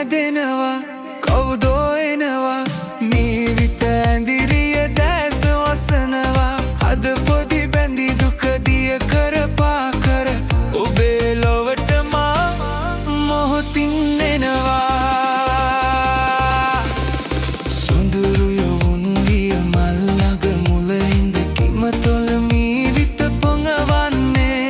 කැදෙනවා කවුදෝ එනවා මේ විත ඇඳිරිය දැස වසනවා අද පොදි බැඳි දුක දිය කරපා කර ඔබේ ලොවට මා මොහොතින් එනවා සොඳුරු යොවුන් විය මල්ලග මුල ඉඳ කිමතොල මේ විත පොඟවන්නේ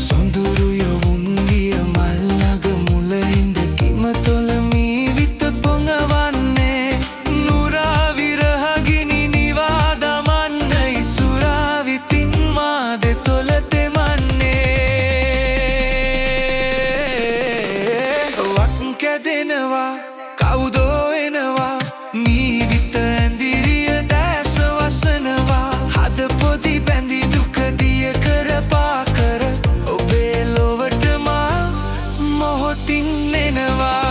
සොඳුරු යොවුන් විය මල්ලග මුල ඉඳ කිමතොල මේ විත පොඟවන්නේ නුරා විරහගිනි නිවා දමන්නයි සුරා විතින් මා දෙතොල තෙමන්නේ වක් කැදෙනවා කවුදෝ එනවා මේ විත ඇඳිරිය දැස වසනවා හද පොදි බැඳි දුක දිය කරපා කර ඔබේ ලොවට මා මොහොතින් එනවා